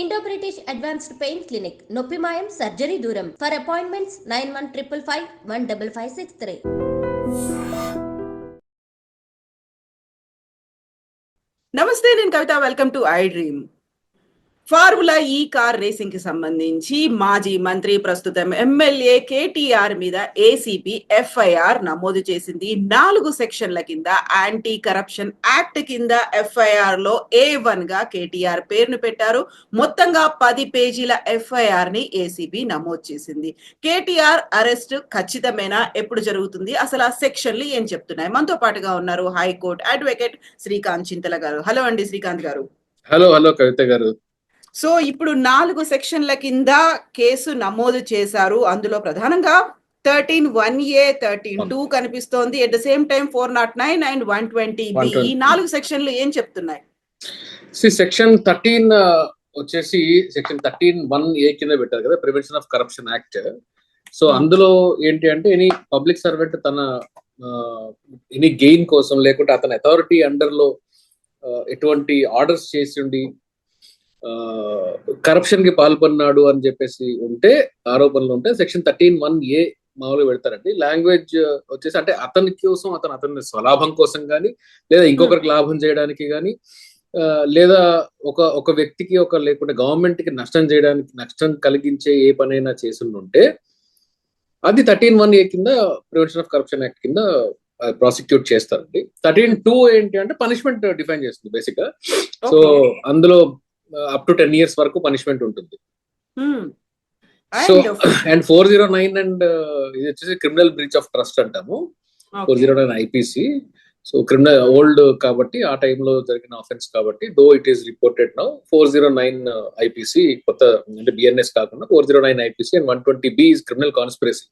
Indo-British Advanced Pain Clinic, Noppimayam Surgery Duram. For appointments 9155515563. నమస్తే, నేను Kavitha. Welcome to I Dream. Formula E car racing కి సంబంధించి మాజీ మంత్రి, ప్రస్తుతం ఎమ్మెల్యే కేటీఆర్ మీద ఏసీబీ ఎఫ్ఐఆర్ నమోదు చేసింది. 4 సెక్షన్ల కింద యాంటీ కరప్షన్ యాక్ట్ కింద ఎఫ్ఐఆర్ లో A1 గా కేటీఆర్ పేరును పెట్టారు. మొత్తంగా 10 పేజీల ఎఫ్ఐఆర్ ని ఏసీబీ నమోదు చేసింది. కేటీఆర్ అరెస్ట్ ఖచ్చితమేనా? ఎప్పుడు జరుగుతుంది? అసలు ఆ సెక్షన్లు ఏం చెప్తున్నాయి? మనతో పాటుగా ఉన్నారు హైకోర్టు అడ్వకేట్ శ్రీకాంత్ చింతల గారు. హలో అండి శ్రీకాంత్ గారు. హలో కవిత గారు. సో ఇప్పుడు 4 సెక్షన్ల కింద కేసు నమోదు చేశారు. అందులో ప్రధానంగా 13(1A), 13(2) కనిపిస్తోంది. At the same time 409 and 120B. ఈ 4 సెక్షన్లు ఏం చెప్తున్నాయి? సెక్షన్ 13 వచ్చేసి సెక్షన్ 13(1A) కింద పెట్టారు కదా, prevention of corruption act. So అందులో ఏంటి అంటే, ఎనీ పబ్లిక్ సర్వెంట్ తన ఎనీ గెయిన్ కోసం, లేకుంటే అతని అథారిటీ అండర్ లో ఎటువంటి ఆర్డర్స్ చేసి ఉండి కరప్షన్ కి పాల్పడినాడు అని చెప్పేసి ఉంటే, ఆరోపణలు ఉంటే సెక్షన్ 13(1A) మామూలుగా పెడతారండి. లాంగ్వేజ్ వచ్చేసి అంటే అతని కోసం, అతని స్వలాభం కోసం కానీ, లేదా ఇంకొకరికి లాభం చేయడానికి కానీ, లేదా ఒక వ్యక్తికి లేకుంటే గవర్నమెంట్ కి నష్టం కలిగించే ఏ పనైనా చేసి ఉంటే అది 13(1A) కింద, ప్రివెన్షన్ ఆఫ్ కరప్షన్ యాక్ట్ కింద ప్రాసిక్యూట్ చేస్తారండి. 13(2) ఏంటి అంటే పనిష్మెంట్ డిఫైన్ చేస్తుంది బేసిక్ గా. సో అందులో అప్ టు 10 years వరకు పనిష్మెంట్ ఉంటుంది. సో అండ్ 409 అండ్ ఇది వచ్చేసి క్రిమినల్ బ్రీచ్ ఆఫ్ ట్రస్ట్ అంటాము. 409 IPC. సో క్రిమినల్ ఓల్డ్ కాబట్టి, ఆ టైంలో జరిగిన ఆఫెన్స్ కాబట్టి, though it is reported now 409 IPC, కొత్త అంటే BNS కాకుండా 409 IPC and 120B is criminal conspiracy.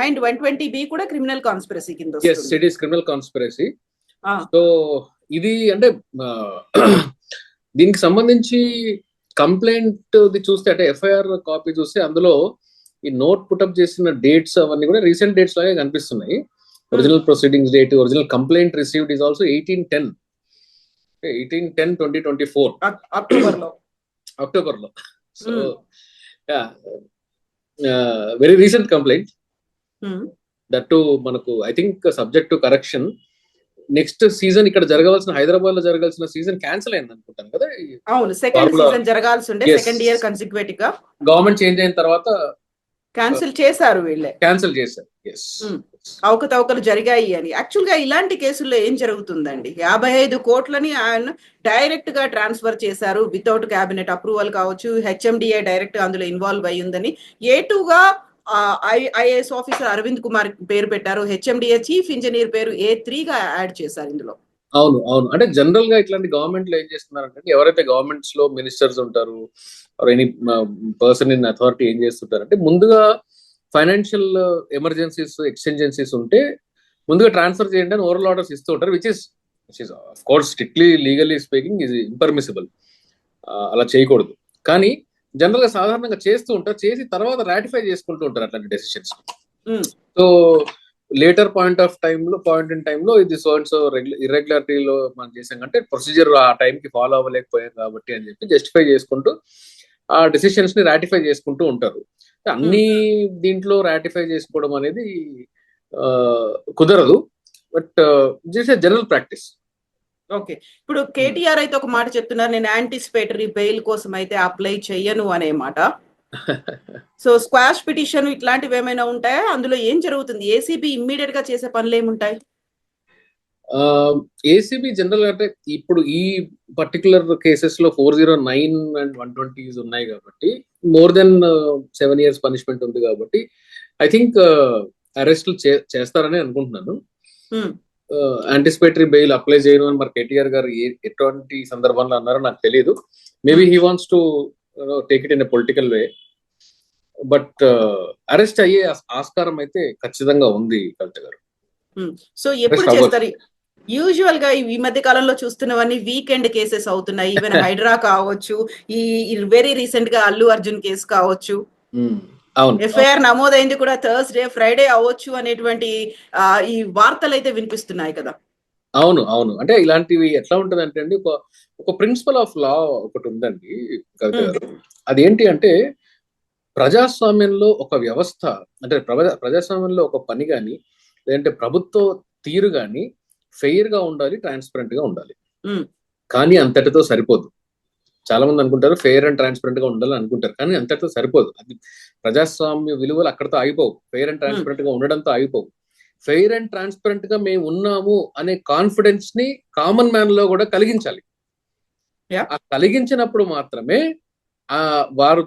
And 120B కూడా క్రిమినల్ కాన్స్పిరసీ కింద. yes, it is criminal conspiracy. So ఇది అంటే దీనికి సంబంధించి కంప్లైంట్ చూస్తే, అంటే ఎఫ్ఐఆర్ కాపీ చూస్తే, అందులో ఈ నోట్ పుటప్ చేసిన డేట్స్ అవన్నీ కూడా రీసెంట్ డేట్స్ లాగే కనిపిస్తున్నాయి. Original proceedings date, original complaint received is also 18/10/2024 October లో. So very recent complaint. That too మనకు I think subject to correction. Next season ఇక్కడ జరగవలసిన, హైదరాబాద్ లో జరగాల్సిన సీజన్ క్యాన్సిల్ అయింది అనుకుంటాను కదా. అవును, సెకండ్ సీజన్ జరగాల్సి ఉండే, సెకండ్ ఇయర్ కన్సిక్యూటివ్ గా గవర్నమెంట్ చేంజ్ అయిన తర్వాత క్యాన్సిల్ చేశారు. క్యాన్సిల్ చేశారు. అవకతవకలు జరిగాయి అని. యాక్చువల్ గా ఇలాంటి కేసుల్లో ఏం జరుగుతుందండి? 55 కోట్లని ఆయన డైరెక్ట్ గా ట్రాన్స్ఫర్ చేశారు వితౌట్ క్యాబినెట్ అప్రూవల్ కావచ్చు. HMDA డైరెక్ట్ గా అందులో ఇన్వాల్వ్ అయ్యిందని A2 గా IAS ఆఫీసర్ అరవింద్ కుమార్ పేరు పెట్టారు. HMDA చీఫ్ ఇంజనీర్ పేరు A3 గా యాడ్ చేశారు ఇందులో. అవును. అంటే జనరల్ గా ఇట్లాంటి గవర్నమెంట్ లో ఏం చేస్తున్నారంటే, ఎవరైతే గవర్నమెంట్స్ లో మినిస్టర్స్ ఉంటారు, ఎనీ పర్సన్ ఇన్ అథారిటీ ఏం చేస్తుంటారంటే, ముందుగా ఫైనాన్షియల్ ఎమర్జెన్సీస్, ఎక్స్టెంజెన్సీస్ ఉంటే ముందుగా ట్రాన్స్ఫర్ చేయండి అని ఓరల్ ఆర్డర్స్ ఇస్తూ ఉంటారు, which is of course strictly legally speaking is impermissible. అలా చేయకూడదు. కానీ జనరల్ గా సాధారణంగా చేస్తూ ఉంటారు, చేసి తర్వాత రాటిఫై చేసుకుంటూ ఉంటారు అట్లాంటి decisions. So later point in టైంలో ఇది సో అండ్ సో ఇర్రెగ్యులారిటీలో మనం చేసాం అంటే, ప్రొసీజర్ ఆ టైంకి ఫాలో అవ్వలేకపోయాం కాబట్టి అని చెప్పి జస్టిఫై చేసుకుంటూ ఆ డెసిషన్స్ ని రాటిఫై చేసుకుంటూ ఉంటారు. అన్ని దీంట్లో రాటిఫై చేసుకోవడం అనేది కుదరదు, but this is general practice. Okay, ఇప్పుడు కేటీఆర్ అయితే ఒక మాట చెప్తున్నారు, నేను యాంటిసిపేటరీ బెయిల్ కోసం అయితే అప్లై చెయ్యను అనే మాట. సో స్క్వాష్ పిటిషన్ ఇట్లాంటివి ఏమైనా ఉంటాయా? అందులో ఏం జరుగుతుంది? ఏసీబీ ఇమ్మీడియట్ గా చేసే పనులు ఏముంటాయి? ఏసీబీ జనరల్ అంటే ఇప్పుడు ఈ పర్టికులర్ కేసెస్ లో 409 అండ్ 120 ఉన్నాయి కాబట్టి, మోర్ దెన్ 7 years పనిష్మెంట్ ఉంది కాబట్టి, ఐ థింక్ అరెస్టులు చేస్తారని అనుకుంటున్నాను. యాంటిసిపేటరీ బెయిల్ అప్లై చేయను అని మరి కేటీఆర్ గారు ఎటువంటి సందర్భంలో అన్నారో నాకు తెలియదు. Maybe he wants to take it in a political way, but arrest అయ్యే ఆస్కారం అయితే ఖచ్చితంగా ఉంది కవిత గారు. సో ఎప్పుడు చేస్తారు? యూజువల్ గా ఈ మధ్య కాలంలో చూస్తున్నవన్నీ వీకెండ్ కేసెస్ అవుతున్నాయి. ఈవెన్ హైడ్రా కావచ్చు, ఈ వెరీ రీసెంట్ గా అల్లు అర్జున్ కేసు కావచ్చు, ఎఫ్ఐఆర్ నమోదైంది కూడా థర్స్డే, ఫ్రైడే అవ్వచ్చు అనేటువంటి ఈ వార్తలు అయితే వినిపిస్తున్నాయి కదా. అవును అవును అంటే ఇలాంటివి ఎట్లా ఉంటది అంటే అండి, ఒక ప్రిన్సిపల్ ఆఫ్ లా ఒకటి ఉందండి కవిత గారు. అదేంటి అంటే ప్రజాస్వామ్యంలో ఒక వ్యవస్థ, అంటే ప్రజాస్వామ్యంలో ఒక పని కానీ, లేదంటే ప్రభుత్వ తీరు కానీ ఫెయిర్ గా ఉండాలి, ట్రాన్స్పరెంట్ గా ఉండాలి. కానీ అంతటితో సరిపోదు. చాలా మంది అనుకుంటారు ఫెయిర్ అండ్ ట్రాన్స్పరెంట్ గా ఉండాలని అనుకుంటారు, కానీ అంతటితో సరిపోదు. అది ప్రజాస్వామ్య విలువలు అక్కడతో ఆగిపోవు, ఫెయిర్ అండ్ ట్రాన్స్పరెంట్ గా ఉండడంతో ఆగిపోవు. ఫెయిర్ అండ్ ట్రాన్స్పరెంట్ గా మేము ఉన్నాము అనే కాన్ఫిడెన్స్ ని కామన్ మ్యాన్ లో కూడా కలిగించాలి. ఆ కలిగించినప్పుడు మాత్రమే ఆ వారు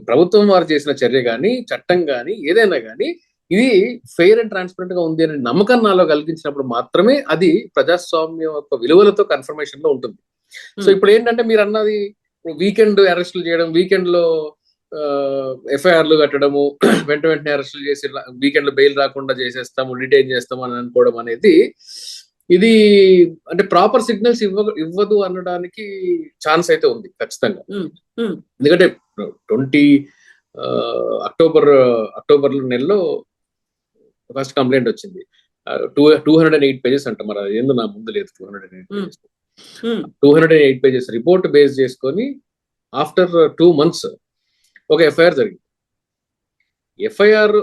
ప్రభుత్వం వారు చేసిన చర్య గాని, చట్టం గాని, ఏదైనా గాని ఇది ఫెయిర్ అండ్ ట్రాన్స్పరెంట్ గా ఉంది అనే నమ్మకం నాలో కలిగించినప్పుడు మాత్రమే అది ప్రజాస్వామ్యం యొక్క విలువలతో కన్ఫర్మేషన్ లో ఉంటుంది. సో ఇప్పుడు ఏంటంటే మీరు అన్నది వీకెండ్ అరెస్టులు చేయడం, వీకెండ్ లో ఎఫ్ఐఆర్లు కట్టడము, వెంటనే అరెస్టులు చేసి వీకెండ్ లో బెయిల్ రాకుండా చేసేస్తాము, డిటైన్ చేస్తాము అని అనుకోవడం అనేది ఇది అంటే ప్రాపర్ సిగ్నల్స్ ఇవ్వదు అనడానికి ఛాన్స్ అయితే ఉంది ఖచ్చితంగా. ఎందుకంటే 20 అక్టోబర్ నెలలో ఫస్ట్ కంప్లైంట్ వచ్చింది. 208 పేజెస్ అంట, మరి ఏందో నా ముందు లేదు. 208 పేజెస్ రిపోర్ట్ బేస్ చేసుకొని ఆఫ్టర్ 2 months ఒక ఎఫ్ఐఆర్ జరిగింది. ఎఫ్ఐఆర్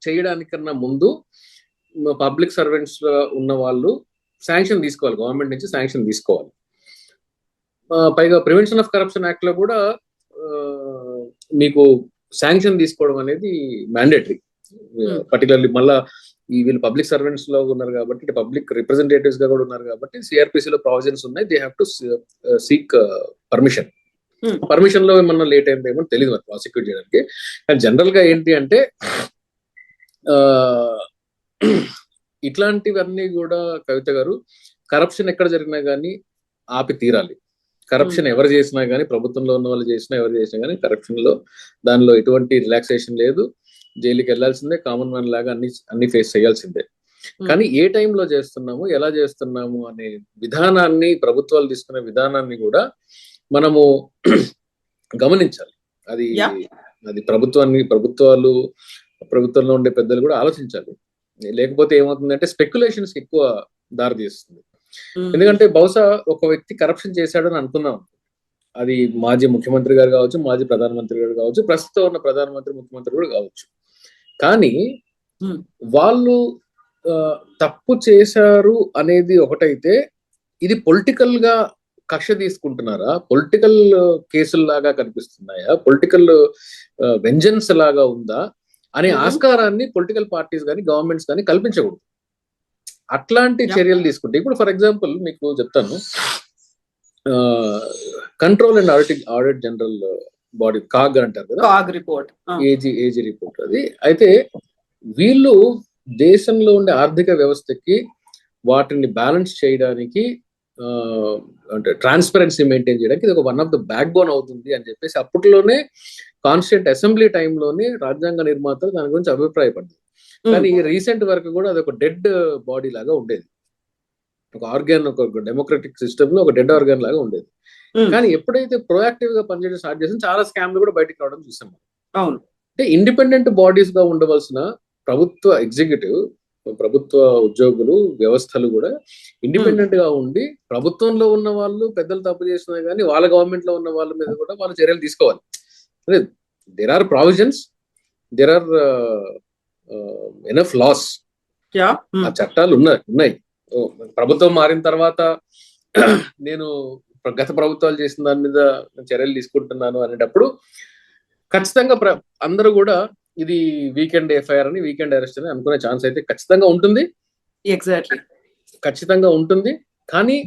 చేయడానికన్నా ముందు పబ్లిక్ సర్వెంట్స్ ఉన్న వాళ్ళు శాంక్షన్ తీసుకోవాలి, గవర్నమెంట్ నుంచి శాంక్షన్ తీసుకోవాలి. పైగా ప్రివెన్షన్ ఆఫ్ కరప్షన్ యాక్ట్ లో కూడా మీకు శాంక్షన్ తీసుకోవడం అనేది మ్యాండేటరీ. పర్టికులర్లీ మళ్ళా వీళ్ళు పబ్లిక్ సర్వెంట్స్ లో ఉన్నారు కాబట్టి, పబ్లిక్ రిప్రజెంటేటివ్స్ గా కూడా ఉన్నారు కాబట్టి సిఆర్పిసి లో ప్రావిజన్స్ ఉన్నాయి. They have to seek permission. Permission లో ఏమన్నా లేట్ అయిందేమో తెలియదు మరి ప్రాసిక్యూట్ చేయడానికి. కానీ జనరల్ గా ఏంటి అంటే ఇట్లాంటివన్నీ కూడా కవిత గారు, కరప్షన్ ఎక్కడ జరిగినా కానీ ఆపి తీరాలి. కరప్షన్ ఎవరు చేసినా కానీ, ప్రభుత్వంలో ఉన్న వాళ్ళు చేసినా ఎవరు చేసినా కానీ కరప్షన్ లో దానిలో ఎటువంటి రిలాక్సేషన్ లేదు. జైలుకి వెళ్లాల్సిందే, కామన్ మ్యాన్ లాగా అన్ని ఫేస్ చేయాల్సిందే. కానీ ఏ టైంలో చేస్తున్నాము, ఎలా చేస్తున్నాము అనే విధానాన్ని, ప్రభుత్వాలు తీసుకునే విధానాన్ని కూడా మనము గమనించాలి. అది ప్రభుత్వంలో ఉండే పెద్దలు కూడా ఆలోచించాలి. లేకపోతే ఏమవుతుందంటే స్పెక్యులేషన్స్ ఎక్కువ దారి తీస్తుంది. ఎందుకంటే బహుశా ఒక వ్యక్తి కరప్షన్ చేశాడని అనుకున్నాం, అది మాజీ ముఖ్యమంత్రి గారు కావచ్చు, మాజీ ప్రధానమంత్రి గారు కావచ్చు, ప్రస్తుతం ఉన్న ప్రధానమంత్రి, ముఖ్యమంత్రి కూడా కావచ్చు. కానీ వాళ్ళు తప్పు చేశారు అనేది ఒకటైతే, ఇది పొలిటికల్ గా కక్ష తీసుకుంటున్నారా, పొలిటికల్ కేసుల్లాగా కనిపిస్తున్నాయా, పొలిటికల్ వెంజన్స్ లాగా ఉందా అనే ఆస్కారాన్ని పొలిటికల్ పార్టీస్ కానీ, గవర్నమెంట్స్ కానీ కల్పించకూడదు. అట్లాంటి చర్యలు తీసుకుంటే, ఇప్పుడు ఫర్ ఎగ్జాంపుల్ మీకు చెప్తాను, control and audit general body, CAG అంటారు కదా, కాగ్ రిపోర్ట్, ఏజీ రిపోర్ట్ అది. అయితే వీళ్ళు దేశంలో ఉండే ఆర్థిక వ్యవస్థకి వాటిని బ్యాలెన్స్ చేయడానికి, అంటే ట్రాన్స్పరెన్సీ మెయింటైన్ చేయడానికి ఇది ఒక one of the back bone అవుతుంది అని చెప్పేసి అప్పట్లోనే కాన్స్టిట్యూంట్ అసెంబ్లీ టైంలోనే రాజ్యాంగ నిర్మాతలు దాని గురించి అభిప్రాయపడ్డారు. కానీ రీసెంట్ వరకు కూడా అది ఒక డెడ్ బాడీ లాగా ఉండేది, ఒక ఆర్గాన్, ఒక డెమోక్రటిక్ సిస్టమ్ లో ఒక డెడ్ ఆర్గాన్ లాగా ఉండేది. కానీ ఎప్పుడైతే ప్రొయాక్టివ్ గా పనిచేయడం స్టార్ట్ చేసి చాలా స్కామ్లు కూడా బయటకు రావడం చూసాం. అవును, అంటే ఇండిపెండెంట్ బాడీస్ గా ఉండవలసిన ప్రభుత్వ ఎగ్జిక్యూటివ్, ప్రభుత్వ ఉద్యోగులు, వ్యవస్థలు కూడా ఇండిపెండెంట్ గా ఉండి, ప్రభుత్వంలో ఉన్న వాళ్ళు పెద్దలు తప్పు చేసినా కానీ వాళ్ళ గవర్నమెంట్ లో ఉన్న వాళ్ళ మీద కూడా వాళ్ళు చర్యలు తీసుకోవాలి. There are provisions, there are enough laws, ఆ చట్టాలు ఉన్నాయి. ప్రభుత్వం మారిన తర్వాత నేను గత ప్రభుత్వాలు చేసిన దాని మీద చర్యలు తీసుకుంటున్నాను అనేటప్పుడు ఖచ్చితంగా అందరూ కూడా ఇది వీకెండ్ ఎఫ్ఐఆర్ అని, వీకెండ్ అరెస్ట్ అని అనుకునే ఛాన్స్ అయితే ఖచ్చితంగా ఉంటుంది. ఎగ్జాక్ట్లీ, ఖచ్చితంగా ఉంటుంది. కానీ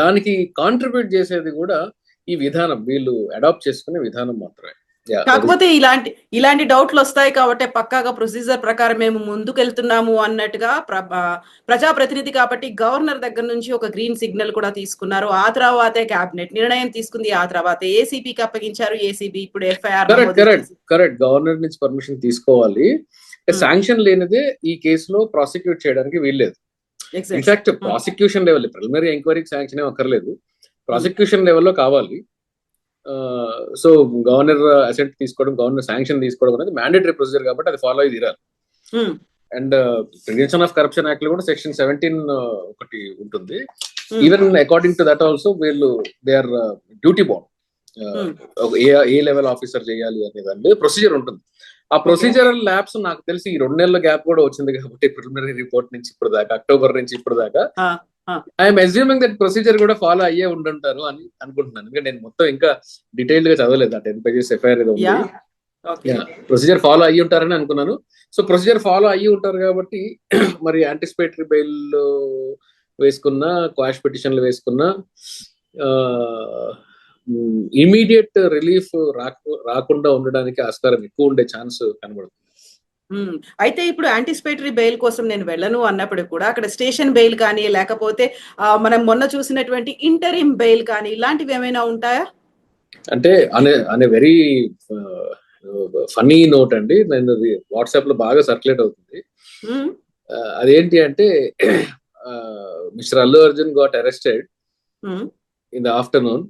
దానికి కాంట్రిబ్యూట్ చేసేది కూడా ఈ విధానం, వీళ్ళు అడాప్ట్ చేసుకునే విధానం మాత్రమే. కాకపోతే ఇలాంటి డౌట్లు వస్తాయి కాబట్టి పక్కాగా ప్రొసీజర్ ప్రకారం మేము ముందుకెళ్తున్నాము అన్నట్టుగా ప్రజాప్రతినిధి కాబట్టి గవర్నర్ దగ్గర నుంచి ఒక గ్రీన్ సిగ్నల్ కూడా తీసుకున్నారు. ఆ తర్వాతే కేబినెట్ నిర్ణయం తీసుకుంది, ఆ తర్వాత ఏసీబీకి అప్పగించారు. ఏసీబీ ఇప్పుడు ఎఫ్ఐఆర్. కరెక్ట్, గవర్నర్ నుంచి పర్మిషన్ తీసుకోవాలి. శాంక్షన్ లేనిదే ఈ కేసులో ప్రాసిక్యూట్ చేయడానికి వీల్లేదు. ఇన్ఫాక్ట్ ప్రాసిక్యూషన్ లెవెల్, ప్రిలిమినరీ ఎంక్వైరీకి శాంక్షన్ ఏం అక్కర్లేదు, ప్రాసిక్యూషన్ లెవెల్లో కావాలి. సో గవర్నర్ అసెంట్ తీసుకోవడం, గవర్నర్ శాంక్షన్ తీసుకోవడం అనేది మ్యాండేటరీ ప్రొసీజర్ కాబట్టి అది ఫాలో అయ్యి తీరాలి. And prevention of corruption act లో కూడా సెక్షన్ 17 ఒకటి ఉంటుంది. Even according to that also వీళ్ళు దే ఆర్ డ్యూటీ బౌండ్, ఏ లెవెల్ ఆఫీసర్ చేయాలి అనే దాని మీద ప్రొసీజర్ ఉంటుంది. ఆ ప్రొసీజరల్ ల్యాబ్స్ నాకు తెలిసి ఈ 2 నెలల గ్యాప్ కూడా వచ్చింది కాబట్టి ప్రిలిమినరీ రిపోర్ట్ నుంచి ఇప్పుడు దాకా, అక్టోబర్ నుంచి ఇప్పుడు దాకా ఐఎమ్ అజ్యూమింగ్ దట్ ప్రొసీజర్ కూడా ఫాలో అయ్యే ఉండుంటారు అని అనుకుంటున్నాను. ఎందుకంటే నేను మొత్తం ఇంకా డీటెయిల్డ్ గా చదవలేదు, ఆ 10 pages ఎఫ్ఐఆర్ ఏదో ఉంది. ప్రొసీజర్ ఫాలో అయ్యి ఉంటారని అనుకున్నాను. సో ప్రొసీజర్ ఫాలో అయ్యి ఉంటారు కాబట్టి మరి యాంటిసిపేటరీ బెయిల్ వేసుకున్నా, క్వాష్ పిటిషన్లు వేసుకున్నా ఇమీడియట్ రిలీఫ్ రాకుండా ఉండడానికి ఆస్కారం ఎక్కువ ఉండే ఛాన్స్ కనబడుతుంది. అయితే ఇప్పుడు యాంటిసిపేటరీ బెయిల్ కోసం నేను వెళ్ళను అన్నప్పుడు కూడా అక్కడ స్టేషన్ బెయిల్ కానీ లేకపోతే మనం మొన్న చూసినటువంటి ఇంటరిమ్ బెయిల్ కానీ ఇలాంటివి ఏమైనా ఉంటాయా? అంటే అనే వెరీ ఫన్నీ నోట్ అండి, నేను వాట్సాప్ లో బాగా సర్క్యులేట్ అవుతుంది. అదేంటి అంటే mister Allu Arjun got arrested in the afternoon.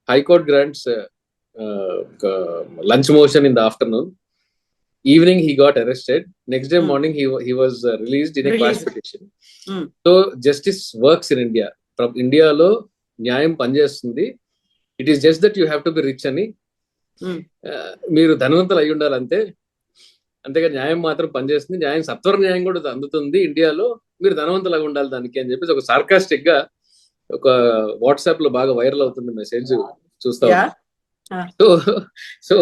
High court grants lunch motion in the afternoon. Evening he got arrested. Next day morning he was released in a quash petition. So justice works in India. From India lo న్యాయం పనిచేస్తుంది. It is just that you have to be rich అని, మీరు ధనవంతులు అయి ఉండాలి అంతే, అంతేగా న్యాయం మాత్రం పనిచేస్తుంది. న్యాయం సత్వర న్యాయం కూడా అందుతుంది ఇండియాలో, మీరు ధనవంతులుగా ఉండాలి దానికి అని చెప్పేసి ఒక సార్కాస్టిక్ గా ఒక వాట్సాప్ లో బాగా వైరల్ అవుతుంది మెసేజ్ చూస్తా. సో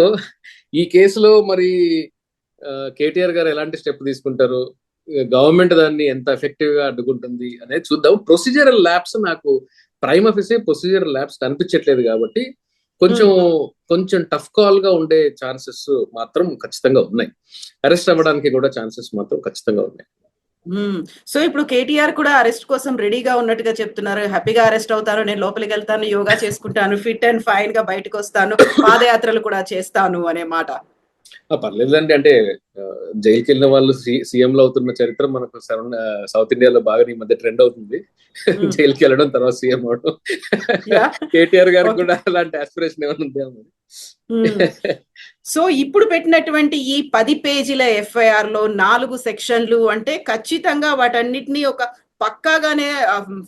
ఈ కేసులో మరి కేటీఆర్ గారు ఎలాంటి స్టెప్ తీసుకుంటారు, గవర్నమెంట్ దాన్ని ఎంత ఎఫెక్టివ్ గా అడ్డుకుంటుంది అనేది చూద్దాం. ప్రొసీజరల్ ల్యాబ్స్ నాకు ప్రైమ్ ఆఫీసే ప్రొసీజరల్ ల్యాబ్స్ కనిపించట్లేదు కాబట్టి కొంచెం టఫ్ కాల్ గా ఉండే ఛాన్సెస్ మాత్రం ఖచ్చితంగా ఉన్నాయి. అరెస్ట్ అవ్వడానికి కూడా ఛాన్సెస్ మాత్రం ఖచ్చితంగా ఉన్నాయి. సో ఇప్పుడు కేటీఆర్ కూడా అరెస్ట్ కోసం రెడీగా ఉన్నట్టుగా చెప్తున్నారు. హ్యాపీగా అరెస్ట్ అవుతారు, నేను లోపలికి వెళ్తాను, యోగా చేసుకుంటాను, ఫిట్ అండ్ ఫైన్ గా బయటకు వస్తాను, పాదయాత్రలు కూడా చేస్తాను అనే మాట. పర్లేదండి, అంటే జైలుకి వెళ్ళిన వాళ్ళు సీఎం లో అవుతున్న చరిత్ర మనకు సౌత్ ఇండియాలో బాగా ఈ మధ్య ట్రెండ్ అవుతుంది. జైలుకి వెళ్ళడం తర్వాత సీఎం అవడం. కేటీఆర్ గారికి కూడా అలాంటి ఆస్పిరేషన్ ఏమైనా ఉందేమో. సో ఇప్పుడు పెట్టినటువంటి ఈ 10 పేజీల ఎఫ్ఐఆర్ లో 4 సెక్షన్లు అంటే ఖచ్చితంగా వాటన్నిటిని ఒక పక్కాగానే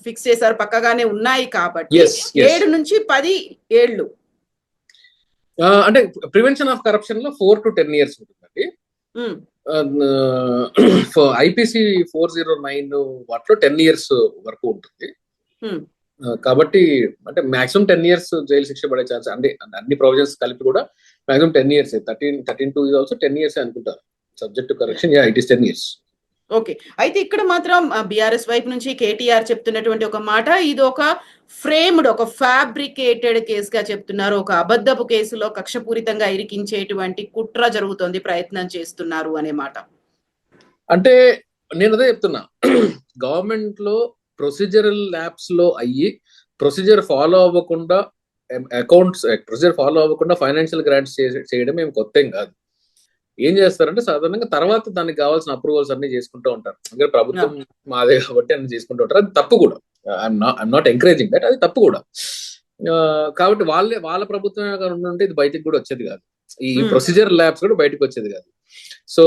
ఫిక్స్ చేశారు, పక్కాగానే ఉన్నాయి కాబట్టి 7 నుంచి 10 ఏళ్ళు. అంటే ప్రివెన్షన్ ఆఫ్ కరప్షన్ లో 4 to 10 years ఉంటుందండి. ఐపీసీ 409 వాటిలో 10 years వరకు ఉంటుంది. కాబట్టి అంటే మాక్సిమం 10 years జైలు శిక్ష పడే ఛాన్స్, అంటే అన్ని ప్రొవిజన్స్ కలిపి కూడా maximum 10 years. 13(2) is also 10 years అనుకుంటారు. Subject to correction, it is 10 years. Okay, అయితే ఇక్కడ మాత్రం బీఆర్ఎస్ వైపు నుంచి కేటీఆర్ చెప్తున్నటువంటి ఒక మాట, ఇది ఒక ఫ్రేమ్డ్, ఒక ఫ్యాబ్రికేటెడ్ కేసుగా చెప్తున్నారు. ఒక అబద్ధపు కేసులో కక్షపూరితంగా ఇరికించేటువంటి కుట్ర జరుగుతోంది, ప్రయత్నం చేస్తున్నారు అనే మాట. అంటే నేను అదే చెప్తున్నా, గవర్నమెంట్ లో ప్రొసీజరల్ ల్యాబ్స్ లో అయ్యి ప్రొసీజర్ ఫాలో అవ్వకుండా ప్రొసీజర్ ఫాలో అవ్వకుండా ఫైనాన్షియల్ గ్రాంట్స్ చేయడం ఏం కొత్త ఏం కాదు. ఏం చేస్తారంటే సాధారణంగా తర్వాత దానికి కావాల్సిన అప్రూవల్స్ అన్ని చేసుకుంటూ ఉంటారు. అంటే ప్రభుత్వం మాదే కాబట్టి అన్ని చేసుకుంటూ ఉంటారు. అది తప్పు కూడా. ఐఎమ్ నాట్ ఎంకరేజింగ్ దట్, అది తప్పు కూడా. కాబట్టి వాళ్ళ ప్రభుత్వం ఉంటే ఇది బయటకు కూడా వచ్చేది కాదు, ఈ ప్రొసీజర్ ల్యాబ్స్ కూడా బయటకు వచ్చేది కాదు. So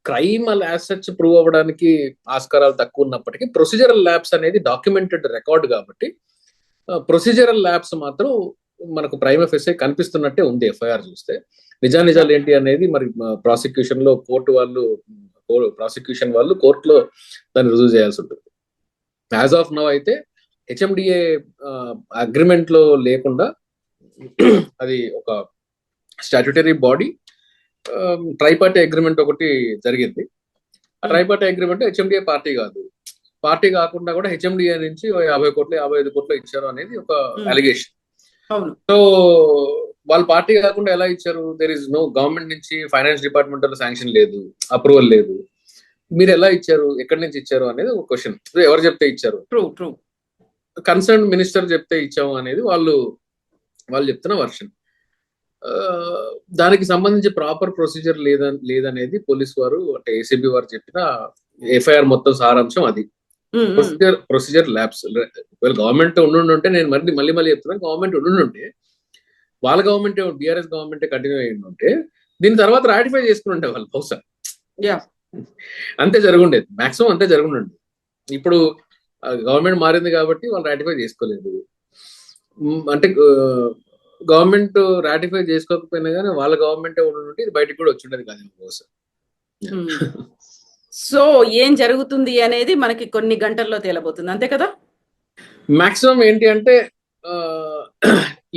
crime as such prove అవ్వడానికి ఆస్కారాలు తక్కువ ఉన్నప్పటికీ ప్రొసీజరల్ ల్యాబ్స్ అనేది డాక్యుమెంటెడ్ రికార్డ్ కాబట్టి ప్రొసీజరల్ ల్యాబ్స్ మాత్రం మనకు ప్రైమ్ ఆఫీసే కనిపిస్తున్నట్టే ఉంది. ఎఫ్ఐఆర్ చూస్తే నిజాలు ఏంటి అనేది మరి ప్రాసిక్యూషన్ లో ప్రాసిక్యూషన్ వాళ్ళు కోర్టులో దాన్ని రుజువు చేయాల్సి ఉంటుంది. యాజ్ ఆఫ్ నౌ అయితే హెచ్ఎండిఏ అగ్రిమెంట్ లో లేకుండా అది ఒక స్టాట్యుటరీ బాడీ, ట్రైపార్టీ అగ్రిమెంట్ ఒకటి జరిగింది. ఆ ట్రైపార్టీ అగ్రిమెంట్ హెచ్ఎండిఏ పార్టీ కాదు, పార్టీ కాకుండా కూడా హెచ్ఎండిఏ నుంచి 50 కోట్లు 55 కోట్లు ఇచ్చారు అనేది ఒక అలిగేషన్. సో వాళ్ళ పార్టీ కాకుండా ఎలా ఇచ్చారు? దేర్ ఇస్ నో గవర్నమెంట్ నుంచి ఫైనాన్స్ డిపార్ట్మెంట్ లో శాంక్షన్ లేదు, అప్రూవల్ లేదు. మీరు ఎలా ఇచ్చారు, ఎక్కడి నుంచి ఇచ్చారు అనేది ఒక క్వశ్చన్. ఎవరు చెప్తే ఇచ్చారు? కన్సర్న్ మినిస్టర్ చెప్తే ఇచ్చాము అనేది వాళ్ళు చెప్తున్న వర్షన్. దానికి సంబంధించి ప్రాపర్ ప్రొసీజర్ లేదనేది పోలీస్ వారు అంటే ఏసీబీ వారు చెప్పిన ఎఫ్ఐఆర్ మొత్తం సారాంశం అది. ప్రొసీజర్ ల్యాబ్స్ గవర్నమెంట్ ఉండుంటే, నేను మళ్ళీ చెప్తున్నాను, గవర్నమెంట్ ఉండుంటే వాళ్ళ గవర్నమెంట్ బీఆర్ఎస్ గవర్నమెంట్ కంటిన్యూ అయ్యి ఉంటే దీని తర్వాత రాటిఫై చేసుకుని ఉంటే వాళ్ళు బహుశా. అంతే జరుగుండేది, మాక్సిమం అంతే జరుగుండేది. ఇప్పుడు గవర్నమెంట్ మారింది కాబట్టి వాళ్ళు రాటిఫై చేసుకోలేదు. అంటే గవర్నమెంట్ రాటిఫై చేసుకోకపోయినా కానీ వాళ్ళ గవర్నమెంటే ఉండి ఇది బయటకు కూడా వచ్చిండేది కాదు బహుశా. సో ఏం జరుగుతుంది అనేది మనకి కొన్ని గంటల్లో తేలబోతుంది, అంతే కదా? మాక్సిమం ఏంటి అంటే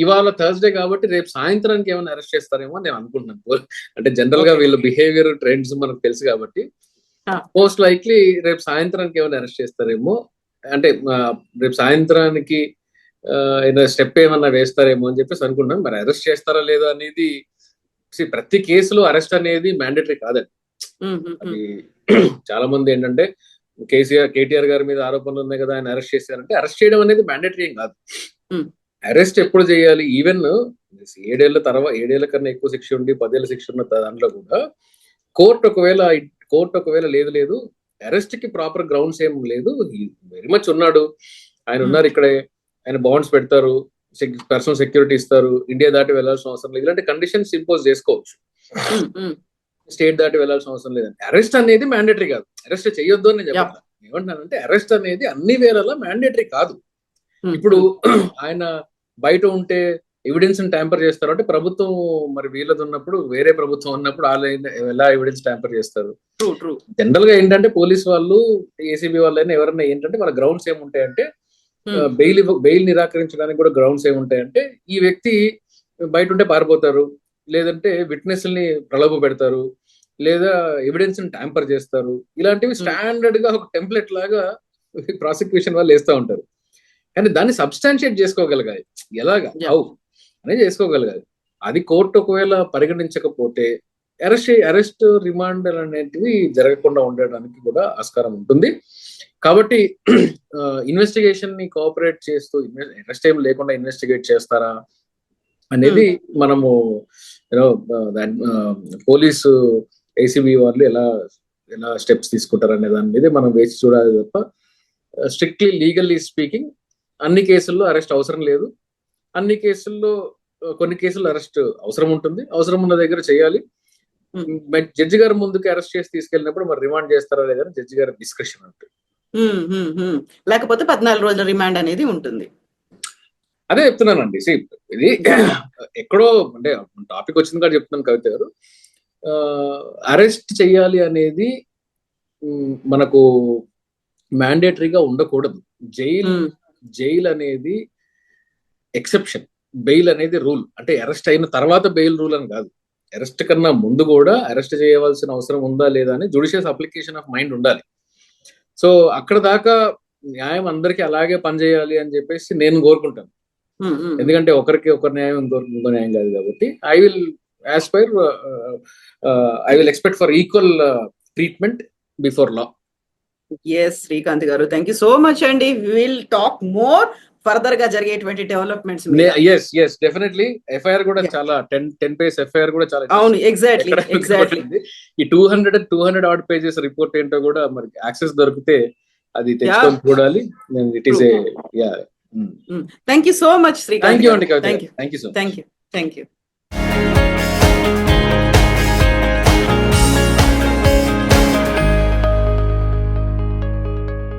ఇవాళ థర్స్డే కాబట్టి రేపు సాయంత్రానికి ఏమైనా అరెస్ట్ చేస్తారేమో నేను అనుకుంటున్నాను. అంటే జనరల్ గా వీళ్ళ బిహేవియర్ ట్రెండ్స్ మనకు తెలుసు కాబట్టి మోస్ట్ లైక్లీ రేపు సాయంత్రానికి ఏమైనా అరెస్ట్ చేస్తారేమో. అంటే రేపు సాయంత్రానికి స్టెప్ ఏమన్నా వేస్తారేమో అని చెప్పేసి అనుకుంటున్నాను. మరి అరెస్ట్ చేస్తారా లేదా అనేది ప్రతి కేసులో అరెస్ట్ అనేది మ్యాండేటరీ కాదండి. అది చాలా మంది ఏంటంటే కేటీఆర్ గారి మీద ఆరోపణలు ఉన్నాయి కదా, ఆయన అరెస్ట్ చేశారంటే అరెస్ట్ చేయడం అనేది మ్యాండేటరీ ఏం కాదు. అరెస్ట్ ఎప్పుడు చేయాలి? ఈవెన్ 7 ఏళ్ల కన్నా ఎక్కువ శిక్ష ఉండి 10 ఏళ్ల శిక్ష ఉన్న దాంట్లో కూడా కోర్టు ఒకవేళ లేదు అరెస్ట్ కి ప్రాపర్ గ్రౌండ్స్ ఏం లేదు, వెరీ మచ్ ఉన్నాడు, ఆయన ఉన్నారు ఇక్కడే, ఆయన బాండ్స్ పెడతారు, పర్సనల్ సెక్యూరిటీ ఇస్తారు, ఇండియా దాటి వెళ్లాల్సిన అవసరం లేదు, ఇలాంటి కండిషన్స్ ఇంపోజ్ చేసుకోవచ్చు. స్టేట్ దాటి వెళ్లాల్సిన అవసరం లేదండి. అరెస్ట్ అనేది మ్యాండేటరీ కాదు, అరెస్ట్ చేయొద్దు అని నేను చెప్పాను. ఏమంటానంటే అరెస్ట్ అనేది అన్ని వేళలా మ్యాండేటరీ కాదు. ఇప్పుడు ఆయన బయట ఉంటే ఎవిడెన్స్ ట్యాంపర్ చేస్తారు అంటే ప్రభుత్వం మరి వీళ్ళది ఉన్నప్పుడు, వేరే ప్రభుత్వం ఉన్నప్పుడు వాళ్ళు ఎలా ఎవిడెన్స్ ట్యాంపర్ చేస్తారు? జనరల్ గా ఏంటంటే పోలీస్ వాళ్ళు, ఏసీబీ వాళ్ళైనా ఎవరైనా ఏంటంటే వాళ్ళ గ్రౌండ్స్ ఏముంటాయంటే బెయిల్ నిరాకరించడానికి కూడా గ్రౌండ్స్ ఏముంటాయంటే ఈ వ్యక్తి బయట ఉంటే పారిపోతారు, లేదంటే విట్నెస్ ని ప్రలోభ పెడతారు, లేదా ఎవిడెన్స్ ట్యాంపర్ చేస్తారు. ఇలాంటివి స్టాండర్డ్ గా ఒక టెంప్లెట్ లాగా ప్రాసిక్యూషన్ వాళ్ళు వేస్తూ ఉంటారు. కానీ దాన్ని సబ్స్టాన్షియేట్ చేసుకోగలగాలి, ఎలాగా హౌ అనేది చేసుకోగలగాలి. అది కోర్టు ఒకవేళ పరిగణించకపోతే అరెస్ట్ రిమాండ్ అనేటివి జరగకుండా ఉండడానికి కూడా ఆస్కారం ఉంటుంది. కాబట్టి ఇన్వెస్టిగేషన్ ని కోఆపరేట్ చేస్తూ అరెస్ట్ ఏం లేకుండా ఇన్వెస్టిగేట్ చేస్తారా అనేది మనము పోలీసు ఏసీబీ వాళ్ళు ఎలా స్టెప్స్ తీసుకుంటారు అనే దాని మీద మనం వేసి చూడాలి తప్ప స్ట్రిక్ట్లీ లీగల్లీ స్పీకింగ్ అన్ని కేసుల్లో అరెస్ట్ అవసరం లేదు. అన్ని కేసుల్లో కొన్ని కేసుల్లో అరెస్ట్ అవసరం ఉంటుంది, అవసరం ఉన్న దగ్గర చేయాలి. జడ్జి గారి ముందుకు అరెస్ట్ చేసి తీసుకెళ్ళినప్పుడు మరి రిమాండ్ చేస్తారా లేదని జడ్జి గారి డిస్కషన్ ఉంటుంది. లేకపోతే 14 రోజుల రిమాండ్ అనేది ఉంటుంది. అదే చెప్తున్నానండి. ఇది ఎక్కడో అంటే టాపిక్ వచ్చింది కూడా చెప్తున్నాను కవిత గారు. అరెస్ట్ చేయాలి అనేది మనకు మ్యాండేటరీగా ఉండకూడదు. జైల్ అనేది ఎక్సెప్షన్, బెయిల్ అనేది రూల్. అంటే అరెస్ట్ అయిన తర్వాత బెయిల్ రూల్ అని కాదు, అరెస్ట్ కన్నా ముందు కూడా అరెస్ట్ చేయవలసిన అవసరం ఉందా లేదా అని జుడిషియస్ అప్లికేషన్ ఆఫ్ మైండ్ ఉండాలి. సో అక్కడ దాకా న్యాయం అందరికీ అలాగే పనిచేయాలి అని చెప్పేసి నేను కోరుకుంటాను. ఎందుకంటే ఒకరికి ఒక న్యాయం ఇంకో న్యాయం కాదు కాబట్టి I will expect for equal treatment before law. Yes Srikanth garu, thank you so much అండి. విల్ టాక్ మోర్ ఫర్దర్ గా జరిగేటువంటి డెవలప్మెంట్స్. yes definitely. ఎఫ్ఐఆర్ కూడా చాలా 10 పేజ్ ఎఫ్ఐఆర్ కూడా చాలా. అవును, ఎగ్జాక్ట్లీ. ఈ 200 ఆడ్ పేజెస్ రిపోర్ట్ ఏంటో కూడా మరి యాక్సెస్ దొరికితే అది తెచ్చుకొని చూడాలి. It is thank you so much Srikanth. Thank you అండి. Thank you. Thank you.